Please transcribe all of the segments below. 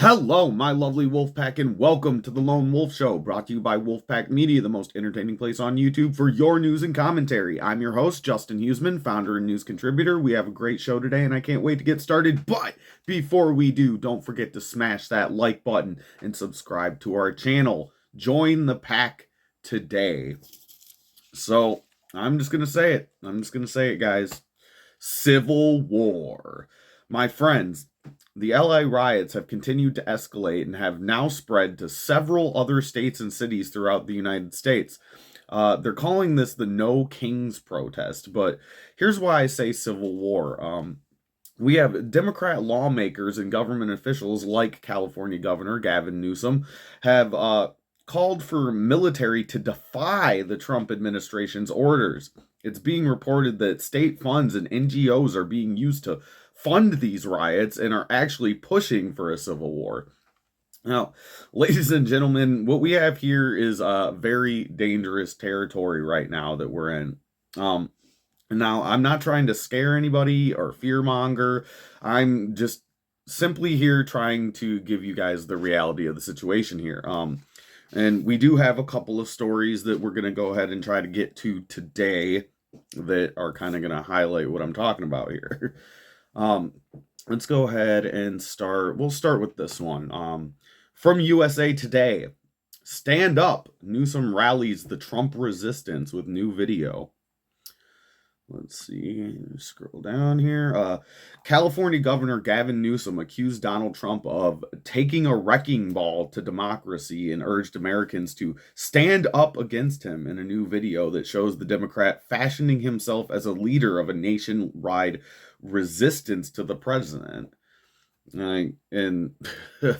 Hello, my lovely Wolfpack, and welcome to the Lone Wolf Show, brought to you by Wolfpack Media, the most entertaining place on YouTube for your news and commentary. I'm your host, Justin Huseman, founder and news contributor. We have a great show today, and I can't wait to get started. But before we do, don't forget to smash that like button and subscribe to our channel. Join the pack today. So, I'm just going to say it. Guys. Civil war. My friends, the LA riots have continued to escalate and have now spread to several other states and cities throughout the United States. They're calling this the No Kings protest, but here's why I say civil war. We have Democrat lawmakers and government officials like California Governor Gavin Newsom have called for military to defy the Trump administration's orders. It's being reported that state funds and NGOs are being used to fund these riots and are actually pushing for a civil war. Now, ladies and gentlemen, what we have here is very dangerous territory right now that we're in. Now, I'm not trying to scare anybody or fearmonger. I'm just simply here trying to give you guys the reality of the situation here. And we do have a couple of stories that we're going to go ahead and try to get to today that are kind of going to highlight what I'm talking about here. Let's go ahead and start. We'll start with this one. From USA Today, stand up. Newsom rallies the Trump resistance with new video. Let's see, scroll down here. California Governor Gavin Newsom accused Donald Trump of taking a wrecking ball to democracy and urged Americans to stand up against him in a new video that shows the Democrat fashioning himself as a leader of a nationwide resistance to the president. And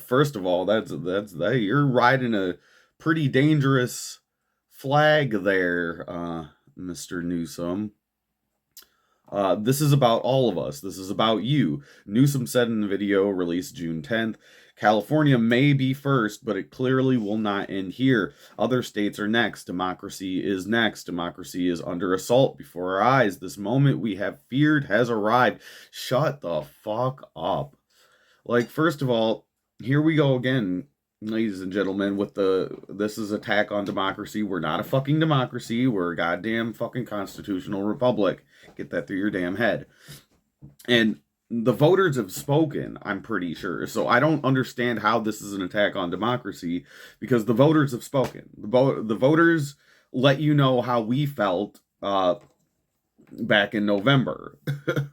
first of all, that's you're riding a pretty dangerous flag there, Mr. Newsom. This is about all of us. This is about you. Newsom said in the video released June 10th, California may be first, but it clearly will not end here. Other states are next. Democracy is next. Democracy is under assault before our eyes. This moment we have feared has arrived. Shut the fuck up. Like, first of all, here we go again, ladies and gentlemen, with this is attack on democracy. We're not a fucking democracy. We're a goddamn fucking constitutional republic. Get that through your damn head. And the voters have spoken, I'm pretty sure. So I don't understand how this is an attack on democracy, because the voters have spoken. The voters let you know how we felt back in November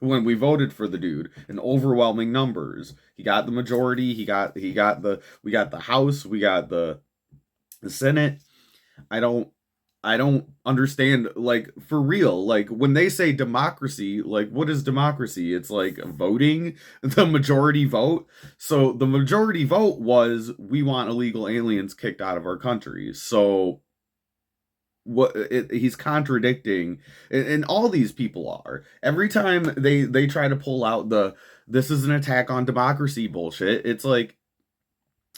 when we voted for the dude in overwhelming numbers. He got the majority. We got the House. We got the Senate. I don't understand, like, for real, like, when they say democracy, like, what is democracy? It's like voting, the majority vote. So the majority vote was, we want illegal aliens kicked out of our country. So he's contradicting, and all these people are. Every time they try to pull out this is an attack on democracy bullshit, it's like,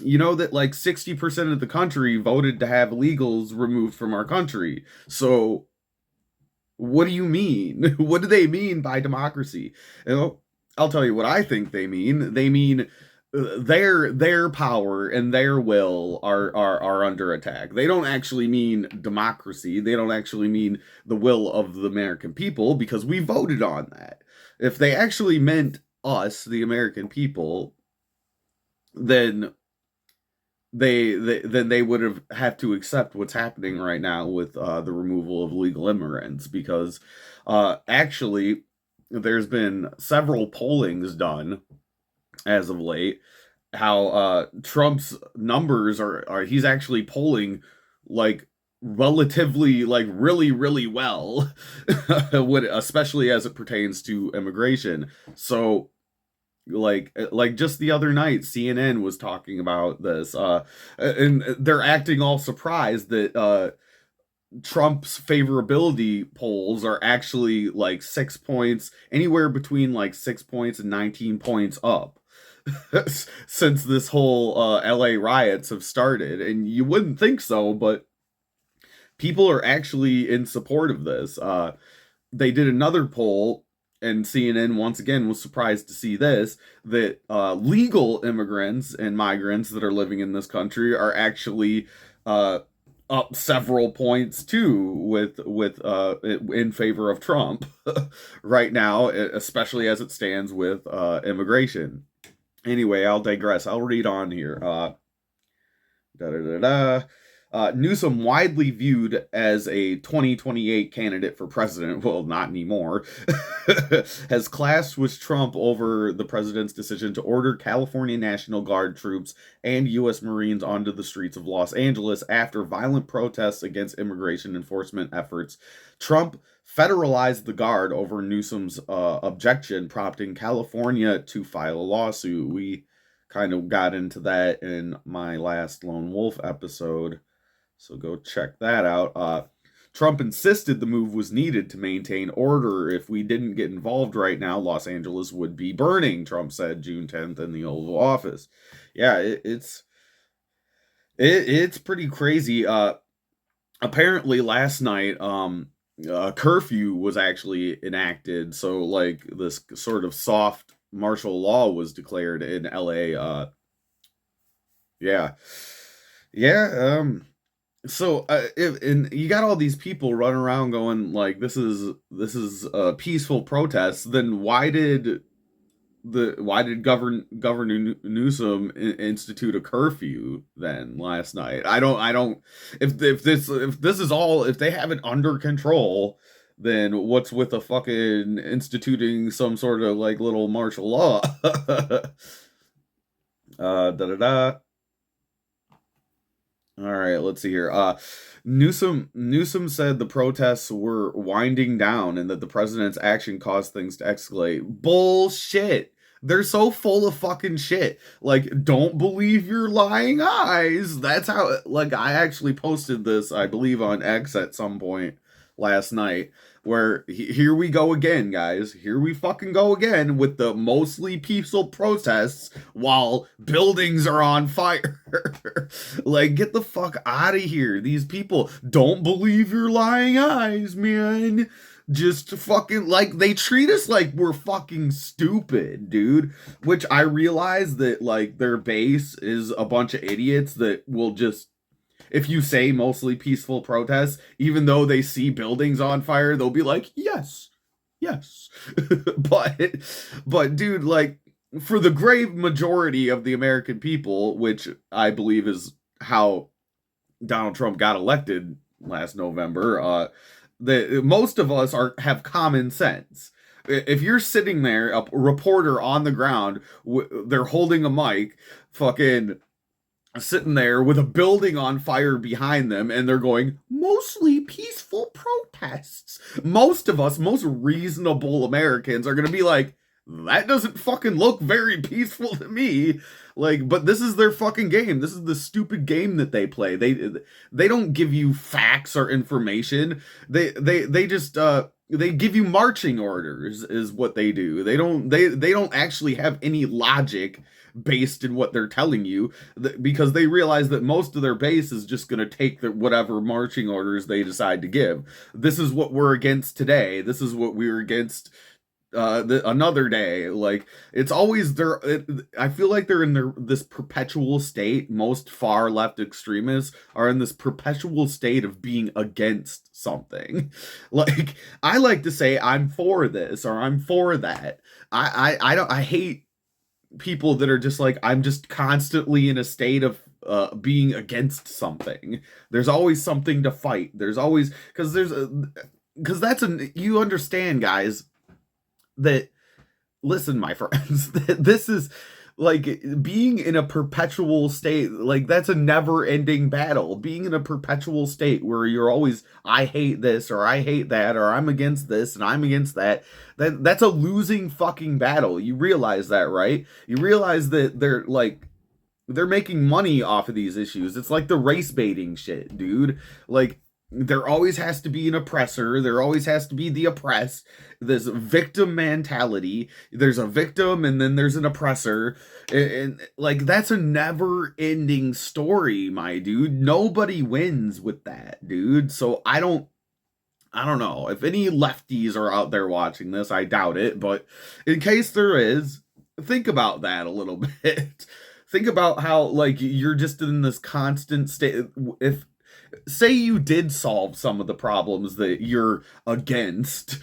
you know that like 60% of the country voted to have illegals removed from our country. So what do you mean? What do they mean by democracy? You know, I'll tell you what I think they mean. They mean their power and their will are under attack. They don't actually mean democracy. They don't actually mean the will of the American people, because we voted on that. If they actually meant us, the American people, then they would have to accept what's happening right now with the removal of illegal immigrants, because actually there's been several pollings done as of late, how Trump's numbers are he's actually polling like relatively, like, really, really well, especially as it pertains to immigration. So like just the other night, CNN was talking about this, and they're acting all surprised that Trump's favorability polls are actually like 6 points, anywhere between like 6 points and 19 points up since this whole LA riots have started. And you wouldn't think so, but people are actually in support of this. They did another poll and CNN once again was surprised to see this, that legal immigrants and migrants that are living in this country are actually up several points too with in favor of Trump right now, especially as it stands with immigration. Anyway, I'll digress. I'll read on here. Da, da, da, da. Newsom, widely viewed as a 2028 candidate for president, well, not anymore, has clashed with Trump over the president's decision to order California National Guard troops and U.S. Marines onto the streets of Los Angeles after violent protests against immigration enforcement efforts. Trump federalized the Guard over Newsom's objection, prompting California to file a lawsuit. We kind of got into that in my last Lone Wolf episode, so go check that out. Trump insisted the move was needed to maintain order. If we didn't get involved right now, Los Angeles would be burning, Trump said June 10th in the Oval Office. Yeah, it's pretty crazy. Apparently last night, a curfew was actually enacted, so like this sort of soft martial law was declared in LA. Yeah. So and you got all these people running around going like, this is a peaceful protest. Then why did Governor Newsom institute a curfew then last night? I don't if this is all, if they have it under control, then what's with the fucking instituting some sort of like little martial law? Da da da. All right, let's see here. Newsom said the protests were winding down and that the president's action caused things to escalate. Bullshit. They're so full of fucking shit. Like, don't believe your lying eyes. That's how, like, I actually posted this, I believe, on X at some point last night, where here we go again, guys. Here we fucking go again with the mostly peaceful protests while buildings are on fire. Like, get the fuck out of here. These people don't believe your lying eyes, man. Just fucking, like, they treat us like we're fucking stupid, dude. Which I realize that, like, their base is a bunch of idiots that will just, if you say mostly peaceful protests, even though they see buildings on fire, they'll be like, yes. but dude, like, for the great majority of the American people, which I believe is how Donald Trump got elected last November, most of us have common sense. If you're sitting there, a reporter on the ground, they're holding a mic, fucking sitting there with a building on fire behind them, and they're going, mostly peaceful protests. Most of us, most reasonable Americans are going to be like, that doesn't fucking look very peaceful to me. Like, but this is their fucking game. This is the stupid game that they play. They don't give you facts or information. They just they give you marching orders is what they do. They don't actually have any logic based in what they're telling you, because they realize that most of their base is just going to take whatever marching orders they decide to give. This is what we're against today. This is what we're against another day. Like, it's always there. I feel like they're in this perpetual state. Most far left extremists are in this perpetual state of being against something. Like, I like to say I'm for this or I'm for that. I hate people that are just like, I'm just constantly in a state of being against something. There's always something to fight. There's always, because you understand, guys, that, listen, my friends, this is like being in a perpetual state. Like, that's a never ending battle. Being in a perpetual state where you're always, I hate this or I hate that, or I'm against this and I'm against that. That's a losing fucking battle. You realize that, right? You realize that they're making money off of these issues. It's like the race baiting shit, dude. Like, there always has to be an oppressor. There always has to be the oppressed. This victim mentality. There's a victim and then there's an oppressor. And like, that's a never ending story, my dude. Nobody wins with that, dude. So I don't I don't know if any lefties are out there watching this. I doubt it, but in case there is, think about that a little bit. Think about how like you're just in this constant state. If say you did solve some of the problems that you're against,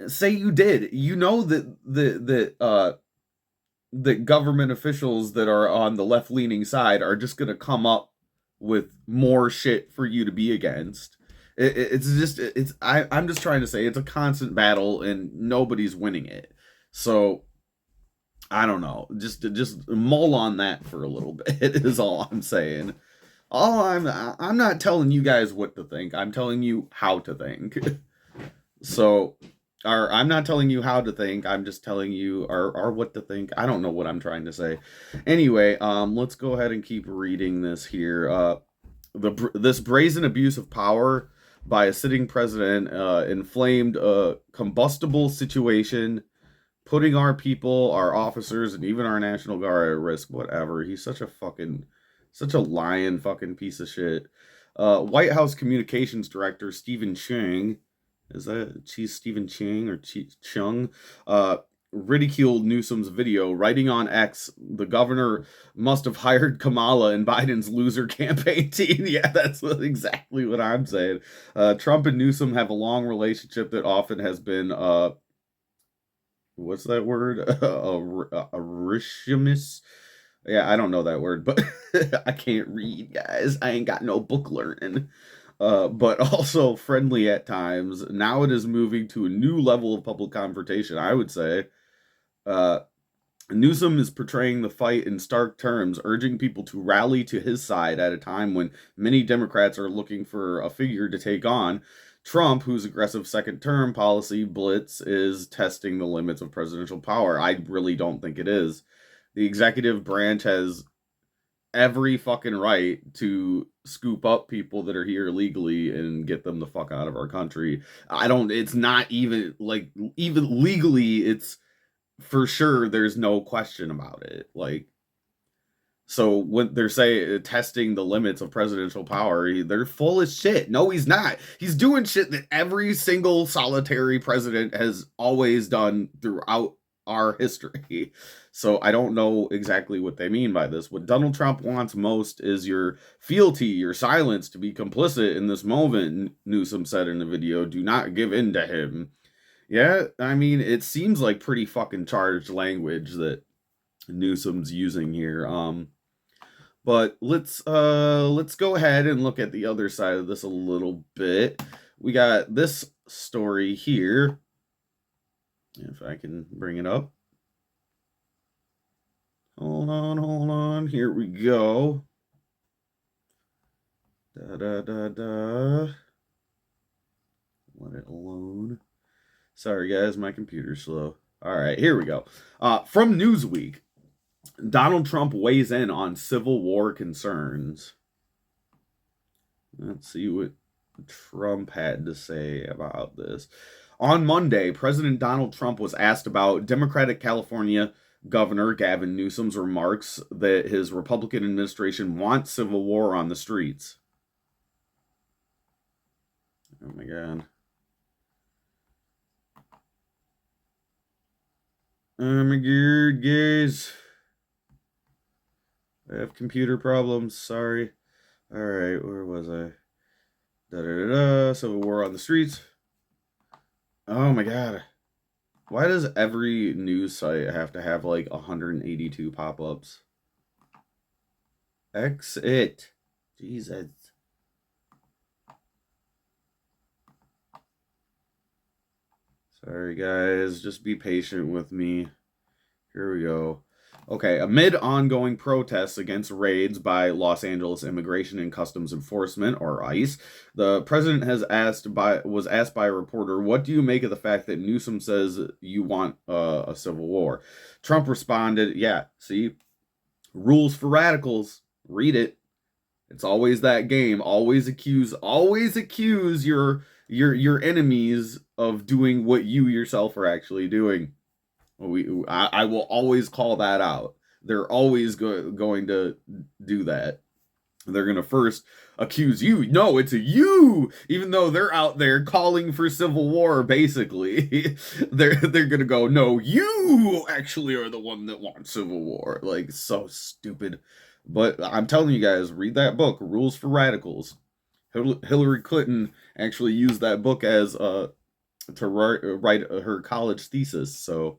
say you did, you know that government officials that are on the left leaning side are just gonna come up with more shit for you to be against. I'm just trying to say it's a constant battle and nobody's winning it. So I don't know. Just mull on that for a little bit is all I'm saying. I'm not telling you guys what to think. I'm telling you how to think. So, or I'm not telling you how to think. I'm just telling you or what to think. I don't know what I'm trying to say. Anyway, let's go ahead and keep reading this here. This brazen abuse of power by a sitting president inflamed a combustible situation, putting our people, our officers, and even our National Guard at risk. Whatever. He's such a lying fucking piece of shit. White House Communications Director Stephen Chang, is that Stephen Chang or Chung? Ridiculed Newsom's video, writing on X, the governor must have hired Kamala and Biden's loser campaign team. Yeah, that's exactly what I'm saying. Trump and Newsom have a long relationship that often has been, what's that word? Arishimus? Yeah, I don't know that word, but I can't read, guys. I ain't got no book learning. But also friendly at times. Now it is moving to a new level of public confrontation, I would say. Newsom is portraying the fight in stark terms, urging people to rally to his side at a time when many Democrats are looking for a figure to take on. Trump, whose aggressive second-term policy blitz is testing the limits of presidential power. I really don't think it is. The executive branch has every fucking right to scoop up people that are here illegally and get them the fuck out of our country. It's not even, like, even legally, it's for sure, there's no question about it. Like, so when they're saying testing the limits of presidential power, they're full of shit. No, he's not. He's doing shit that every single solitary president has always done throughout our history. So I don't know exactly what they mean by this. What Donald Trump wants most is your fealty, your silence to be complicit in this moment, Newsom said in the video. Do not give in to him. Yeah, I mean, it seems like pretty fucking charged language that Newsom's using here. But let's go ahead and look at the other side of this a little bit. We got this story here. If I can bring it up. Hold on. Here we go. Let it alone. Sorry, guys, my computer's slow. All right, here we go. From Newsweek, Donald Trump weighs in on Civil War concerns. Let's see what Trump had to say about this. On Monday, President Donald Trump was asked about Democratic California Governor Gavin Newsom's remarks that his Republican administration wants civil war on the streets. Oh my God. Oh my God, guys. I have computer problems. Sorry. All right, where was I? Civil war on the streets. Oh my God. Why does every news site have to have like 182 pop-ups? Exit. Jesus. Sorry, guys. Just be patient with me. Here we go. Okay, amid ongoing protests against raids by Los Angeles Immigration and Customs Enforcement, or ICE, the president was asked by a reporter, "What do you make of the fact that Newsom says you want a civil war?" Trump responded, "Yeah, see, rules for radicals. Read it. It's always that game. Always accuse your enemies of doing what you yourself are actually doing." I will always call that out. They're always going to do that. they're going to first accuse you. No, it's a you, even though they're out there calling for civil war, basically. they're going to go, no, you actually are the one that wants civil war. Like, so stupid. But I'm telling you guys, read that book, Rules for Radicals. Hillary Clinton actually used that book as to write her college thesis. So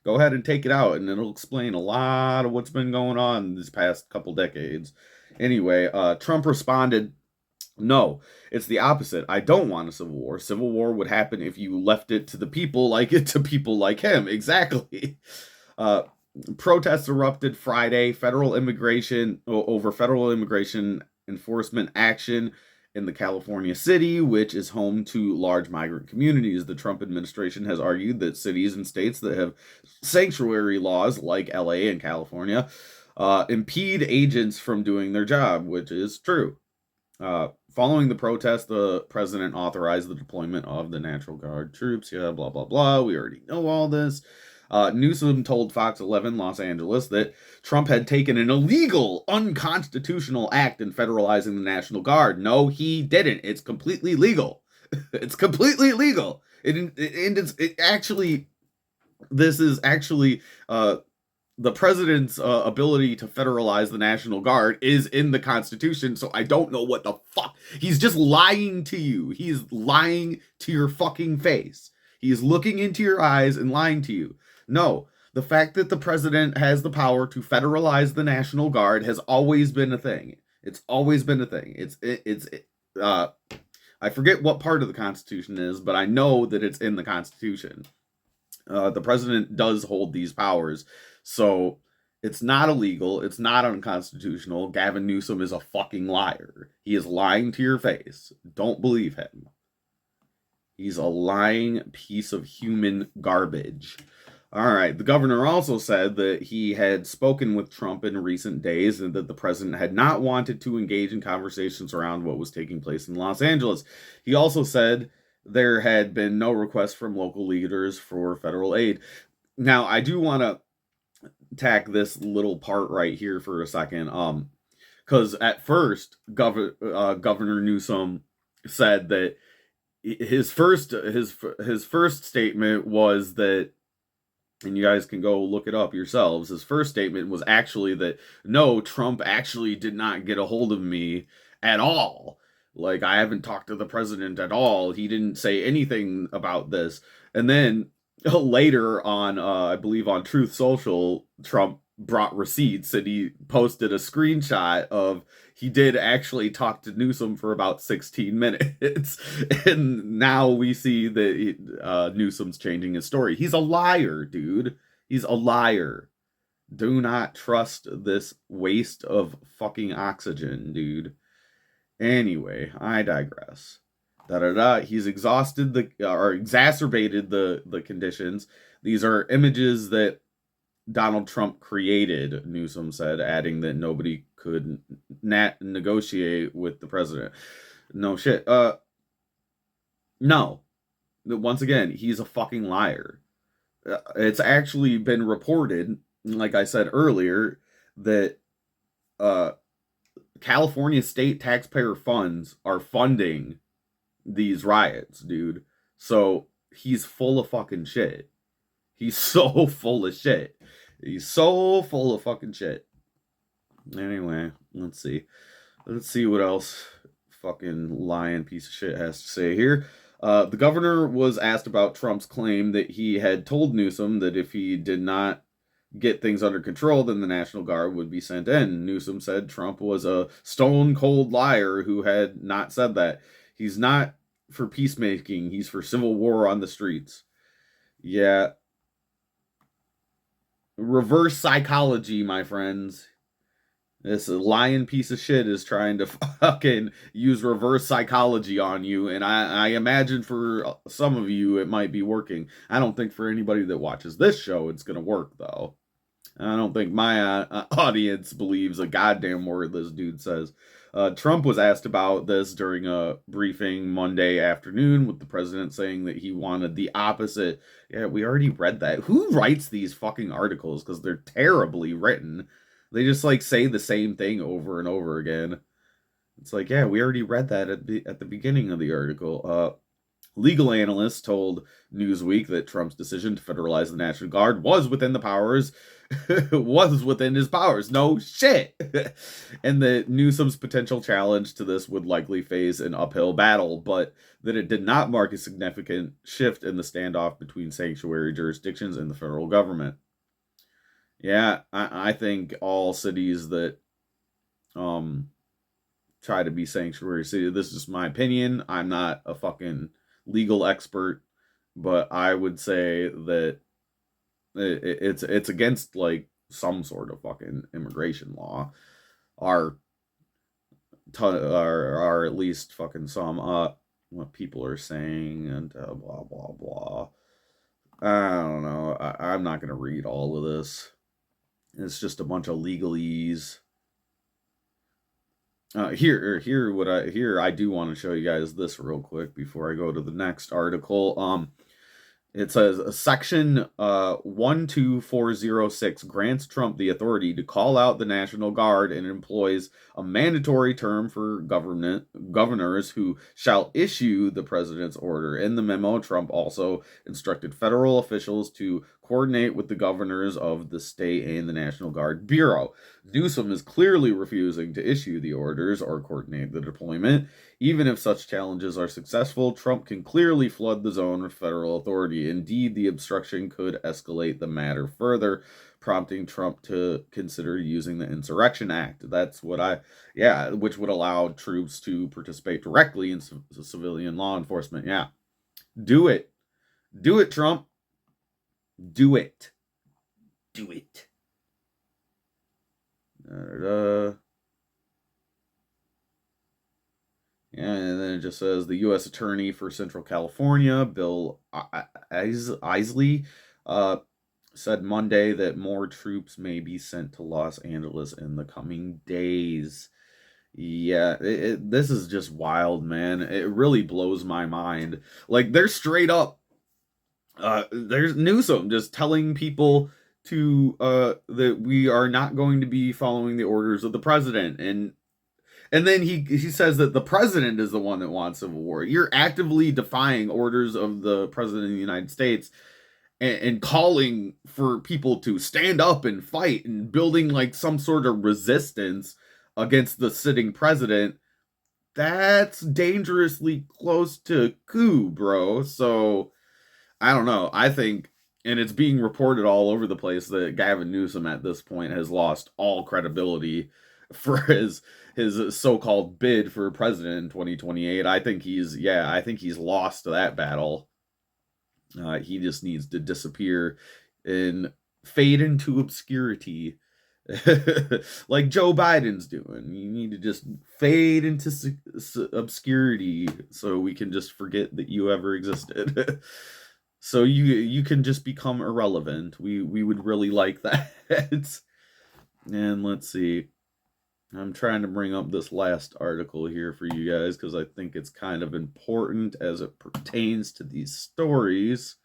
go ahead and take it out, and it'll explain a lot of what's been going on these past couple decades. Anyway, Trump responded, no, it's the opposite. I don't want a civil war. Civil war would happen if you left it to the people like it to people like him. Exactly. Uh, Protests erupted Friday. Over federal immigration enforcement action in the California city, which is home to large migrant communities. The Trump administration has argued that cities and states that have sanctuary laws, like LA and California, impede agents from doing their job, which is true. Following the protest, the president authorized the deployment of the National Guard troops. Yeah, blah, blah, blah. We already know all this. Newsom told Fox 11 Los Angeles that Trump had taken an illegal, unconstitutional act in federalizing the National Guard. No, he didn't. It's completely legal. It's completely legal. This is actually the president's ability to federalize the National Guard is in the Constitution, so I don't know what the fuck. He's just lying to you. He's lying to your fucking face. He's looking into your eyes and lying to you. No, the fact that the president has the power to federalize the National Guard has always been a thing. It's always been a thing. I forget what part of the Constitution is, but I know that it's in the Constitution. The president does hold these powers, so it's not illegal. It's not unconstitutional. Gavin Newsom is a fucking liar. He is lying to your face. Don't believe him. He's a lying piece of human garbage. All right. The governor also said that he had spoken with Trump in recent days and that the president had not wanted to engage in conversations around what was taking place in Los Angeles. He also said there had been no request from local leaders for federal aid. Now, I do want to tack this little part right here for a second. Because at first, Governor Newsom said that his first statement was that, and you guys can go look it up yourselves, his first statement was actually that, no, Trump actually did not get a hold of me at all. Like, I haven't talked to the president at all. He didn't say anything about this. And then later on, I believe on Truth Social, Trump brought receipts and he posted a screenshot of he did actually talk to Newsom for about 16 minutes. And now we see that Newsom's changing his story. He's a liar, dude. He's a liar. Do not trust this waste of fucking oxygen, dude. Anyway, I digress. He's exhausted or exacerbated the conditions. These are images that Donald Trump created, Newsom said, adding that nobody could negotiate with the president. No shit. No. Once again, he's a fucking liar. It's actually been reported, like I said earlier, that California state taxpayer funds are funding these riots, dude. So he's full of fucking shit. He's so full of shit. He's so full of fucking shit. Anyway, let's see. Let's see what else fucking lying piece of shit has to say here. The governor was asked about Trump's claim that he had told Newsom that if he did not get things under control, then the National Guard would be sent in. Newsom said Trump was a stone cold liar who had not said that. He's not for peacemaking. He's for civil war on the streets. Yeah. Reverse psychology, my friends. This lying piece of shit is trying to fucking use reverse psychology on you, and I imagine for some of you it might be working. I don't think for anybody that watches this show it's gonna work, though. I don't think my audience believes a goddamn word this dude says. Trump was asked about this during a briefing Monday afternoon, with the president saying that he wanted the opposite. Yeah, we already read that. Who writes these fucking articles? Because they're terribly written. They just like say the same thing over and over again. It's like, yeah, we already read that at the beginning of the article. Legal analysts told Newsweek that Trump's decision to federalize the National Guard was within the powers, was within his powers. No shit. And that Newsom's potential challenge to this would likely face an uphill battle, but that it did not mark a significant shift in the standoff between sanctuary jurisdictions and the federal government. Yeah, I think all cities that um try to be sanctuary city. This is just my opinion. I'm not a fucking legal expert, but I would say that it's against like some sort of fucking immigration law, or or at least fucking some what people are saying and blah blah blah. I don't know. I'm not gonna read all of this. It's just a bunch of legalese. Here I do want to show you guys this real quick before I go to the next article. It says Section 12406 grants Trump the authority to call out the National Guard and employs a mandatory term for governors who shall issue the president's order. In the memo, Trump also instructed federal officials to coordinate with the governors of the state and the National Guard Bureau. Newsom is clearly refusing to issue the orders or coordinate the deployment. Even if such challenges are successful, Trump can clearly flood the zone with federal authority. Indeed, the obstruction could escalate the matter further, prompting Trump to consider using the Insurrection Act. That's what which would allow troops to participate directly in civilian law enforcement. Yeah. Do it. Do it, Trump. Do it. Do it. Yeah, and then it just says the U.S. Attorney for Central California, Bill Isley, said Monday that more troops may be sent to Los Angeles in the coming days. Yeah, this is just wild, man. It really blows my mind. Like, they're straight up, there's Newsom just telling people to that we are not going to be following the orders of the president, and then he says that the president is the one that wants civil war. You're actively defying orders of the president of the United States, and calling for people to stand up and fight and building like some sort of resistance against the sitting president. That's dangerously close to coup, bro. So I don't know. I think, and it's being reported all over the place that Gavin Newsom at this point has lost all credibility for his so-called bid for president in 2028. I think he's lost that battle. He just needs to disappear and fade into obscurity. Like Joe Biden's doing. You need to just fade into obscurity so we can just forget that you ever existed. So you can just become irrelevant. We would really like that. And let's see. I'm trying to bring up this last article here for you guys because I think it's kind of important as it pertains to these stories.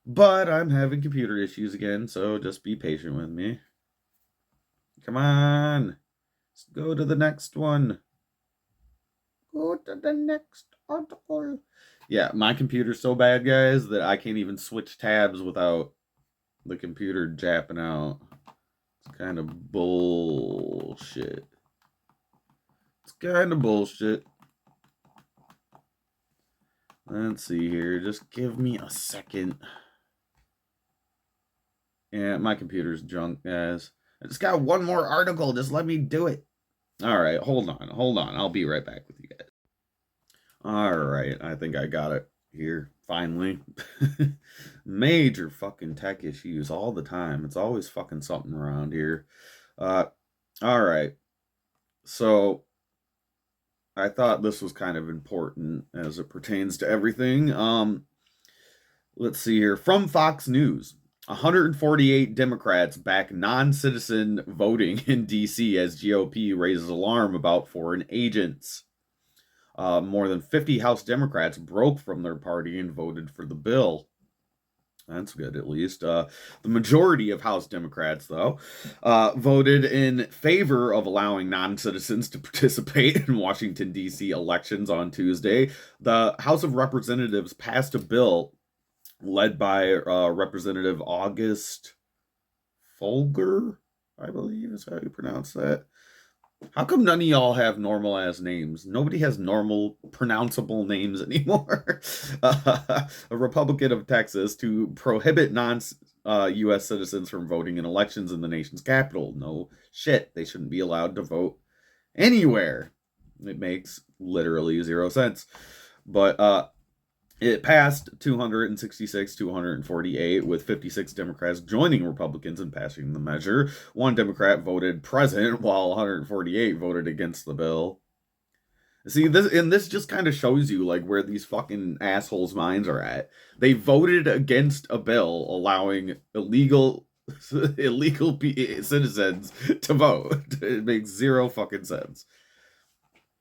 But I'm having computer issues again, so just be patient with me. Come on. Let's go to the next one. Go to the next article. Yeah, my computer's so bad, guys, that I can't even switch tabs without the computer japping out. It's kind of bullshit. It's kind of bullshit. Let's see here. Just give me a second. Yeah, my computer's junk, guys. I just got one more article. Just let me do it. All right, hold on. I'll be right back with you guys. All right, I think I got it here, finally. Major fucking tech issues all the time. It's always fucking something around here. All right. So, I thought this was kind of important as it pertains to everything. Let's see here. From Fox News. 148 Democrats back non-citizen voting in D.C. as GOP raises alarm about foreign agents. More than 50 House Democrats broke from their party and voted for the bill. That's good, at least. The majority of House Democrats, though, voted in favor of allowing non citizens to participate in Washington, D.C. elections on Tuesday. The House of Representatives passed a bill led by Representative August Folger, I believe is how you pronounce that. How come none of y'all have normal ass names? Nobody has normal pronounceable names anymore. A Republican of Texas to prohibit non U.S. citizens from voting in elections in the nation's capital. No shit. They shouldn't be allowed to vote anywhere. It makes literally zero sense. But it passed 266 to 148, with 56 Democrats joining Republicans in passing the measure. One Democrat voted present, while 148 voted against the bill. See, this just kind of shows you like where these fucking assholes' minds are at. They voted against a bill allowing illegal citizens to vote. It makes zero fucking sense.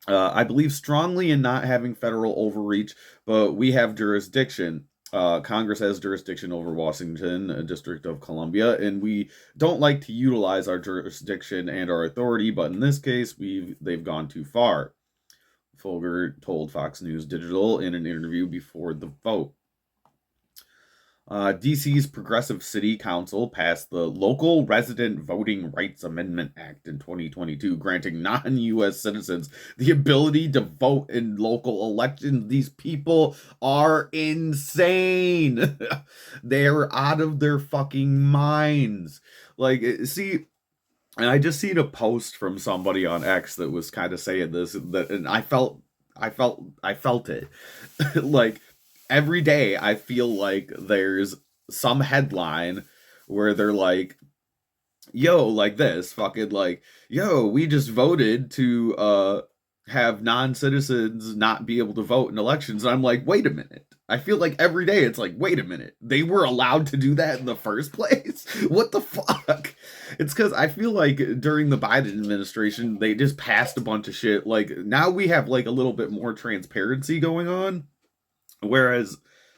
I believe strongly in not having federal overreach, but we have jurisdiction. Congress has jurisdiction over Washington, District of Columbia, and we don't like to utilize our jurisdiction and our authority, but in this case, they've gone too far. Folger told Fox News Digital in an interview before the vote. DC's Progressive City Council passed the Local Resident Voting Rights Amendment Act in 2022, granting non-U.S. citizens the ability to vote in local elections. These people are insane. They're out of their fucking minds. Like, see, and I just seen a post from somebody on X that was kind of saying this, and I felt it. Like, every day I feel like there's some headline where they're like, yo, like this, fucking like, yo, we just voted to have non-citizens not be able to vote in elections. And I'm like, wait a minute. I feel like every day it's like, wait a minute. They were allowed to do that in the first place? What the fuck? It's because I feel like during the Biden administration, they just passed a bunch of shit. Like, now we have like a little bit more transparency going on. Whereas,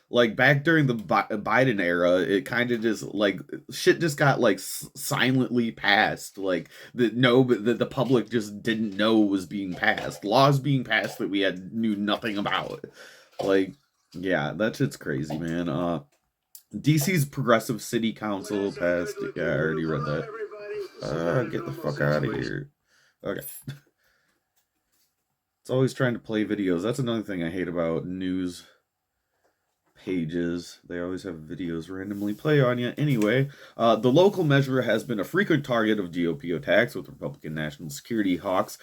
like, back during the Biden era, it kind of just like shit just got like silently passed. Like the public just didn't know was being passed. Laws being passed that we knew nothing about. Like, yeah, that shit's crazy, man. DC's Progressive City Council passed. Yeah, I already read that. Get the fuck out of here. Okay. It's always trying to play videos. That's another thing I hate about news pages. They always have videos randomly play on you. Anyway, the local measure has been a frequent target of GOP attacks, with Republican national security hawks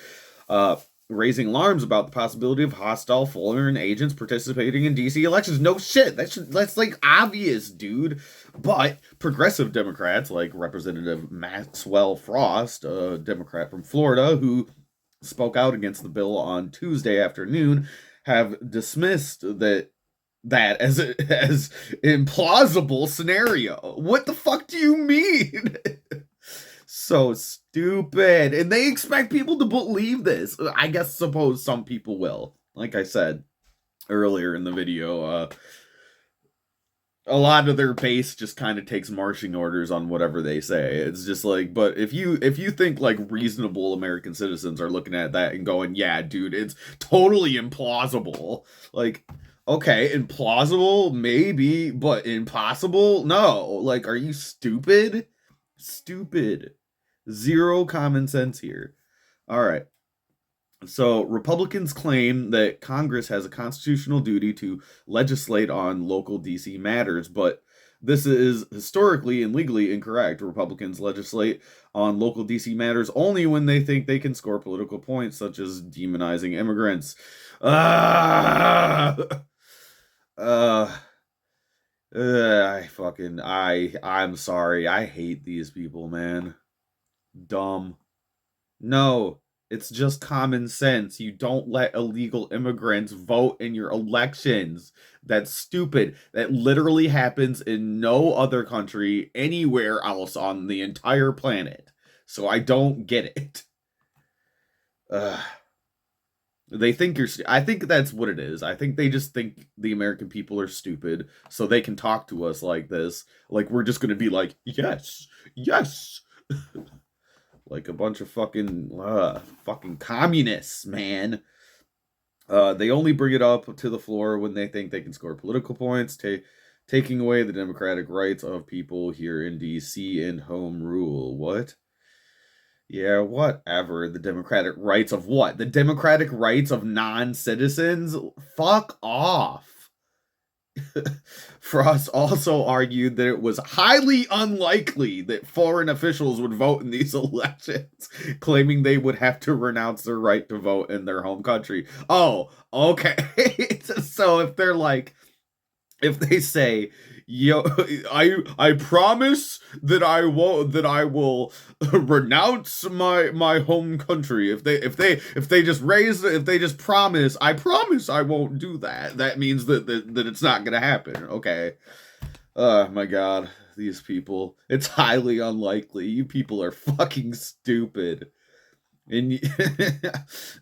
raising alarms about the possibility of hostile foreign agents participating in DC elections. No shit, that's like obvious, dude. But progressive Democrats like Representative Maxwell Frost, a Democrat from Florida who spoke out against the bill on Tuesday afternoon, have dismissed that as implausible scenario. What the fuck do you mean? So stupid. And they expect people to believe this. I guess suppose some people will. Like I said earlier in the video, a lot of their base just kind of takes marching orders on whatever they say. It's just like, but if you think like reasonable American citizens are looking at that and going, yeah, dude, it's totally implausible. Like, okay, implausible, maybe, but impossible? No. Like, are you stupid? Stupid. Zero common sense here. All right. So, Republicans claim that Congress has a constitutional duty to legislate on local DC matters, but this is historically and legally incorrect. Republicans legislate on local DC matters only when they think they can score political points, such as demonizing immigrants. I'm sorry. I hate these people, man. Dumb. No, it's just common sense. You don't let illegal immigrants vote in your elections. That's stupid. That literally happens in no other country anywhere else on the entire planet. So I don't get it. Ugh. They think I think that's what it is. I think they just think the American people are stupid, so they can talk to us like this. Like we're just gonna be like, yes, yes, like a bunch of fucking communists, man. They only bring it up to the floor when they think they can score political points, taking away the democratic rights of people here in D.C. and home rule. What? Yeah, whatever. The democratic rights of what? The democratic rights of non-citizens? Fuck off. Frost also argued that it was highly unlikely that foreign officials would vote in these elections, claiming they would have to renounce their right to vote in their home country. Oh, okay. So if they're like, if they say, "Yo, I promise that I will renounce my home country," if they just promise, "I promise I won't do that," that means that it's not gonna happen. Okay. Oh my god, these people. It's highly unlikely. You people are fucking stupid. And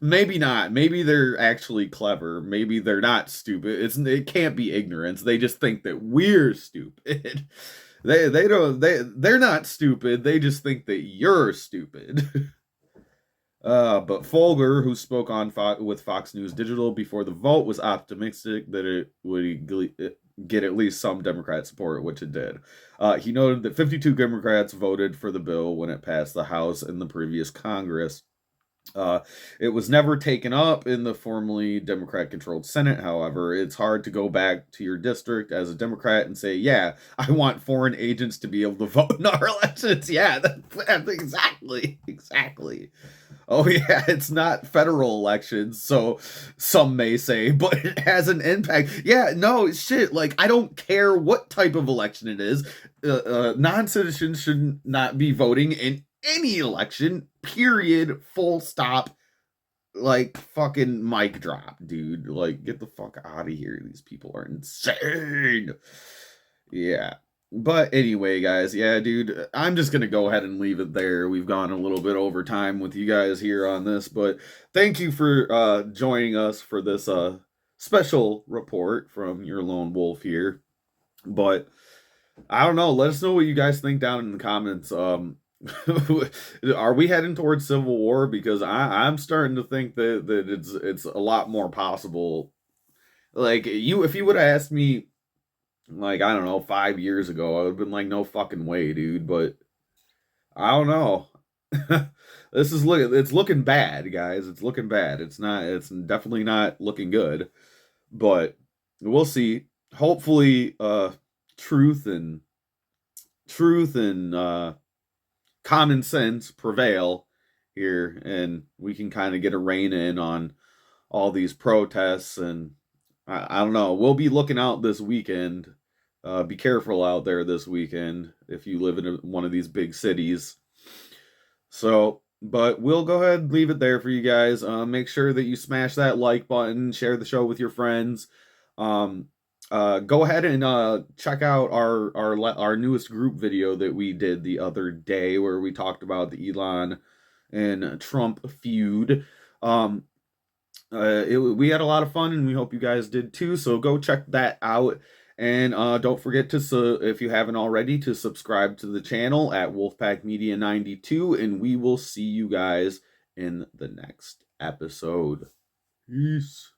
maybe not. Maybe they're actually clever. Maybe they're not stupid. It can't be ignorance. They just think that we're stupid. They're not stupid. They just think that you're stupid. But Folger, who spoke on with Fox News Digital before the vote, was optimistic that it would get at least some Democrat support, which it did. He noted that 52 Democrats voted for the bill when it passed the House in the previous Congress. It was never taken up in the formerly Democrat-controlled Senate, however. It's hard to go back to your district as a Democrat and say, yeah, I want foreign agents to be able to vote in our elections. Yeah, that's exactly. Oh, yeah, it's not federal elections, so some may say, but it has an impact. Yeah, no, shit, like, I don't care what type of election it is. Non-citizens should not be voting in any election, period, full stop. Like, fucking mic drop, dude. Like, get the fuck out of here. These people are insane. Yeah. But anyway, guys, yeah, dude, I'm just going to go ahead and leave it there. We've gone a little bit over time with you guys here on this, but thank you for joining us for this special report from your lone wolf here. But I don't know. Let us know what you guys think down in the comments. Are we heading towards civil war? Because I'm starting to think that it's a lot more possible. Like if you would have asked me, like, I don't know, 5 years ago, I would have been like, no fucking way, dude. But I don't know. It's looking bad, guys. It's looking bad. It's definitely not looking good. But we'll see. Hopefully, truth and common sense prevail here, and we can kind of get a rein in on all these protests. And I don't know. We'll be looking out this weekend. Be careful out there this weekend if you live in one of these big cities. So, but we'll go ahead and leave it there for you guys. Make sure that you smash that like button, share the show with your friends. Go ahead and check out our newest group video that we did the other day, where we talked about the Elon and Trump feud. We had a lot of fun, and we hope you guys did too. So go check that out. And don't forget to, if you haven't already, to subscribe to the channel at Wolfpack Media 92, and we will see you guys in the next episode. Peace.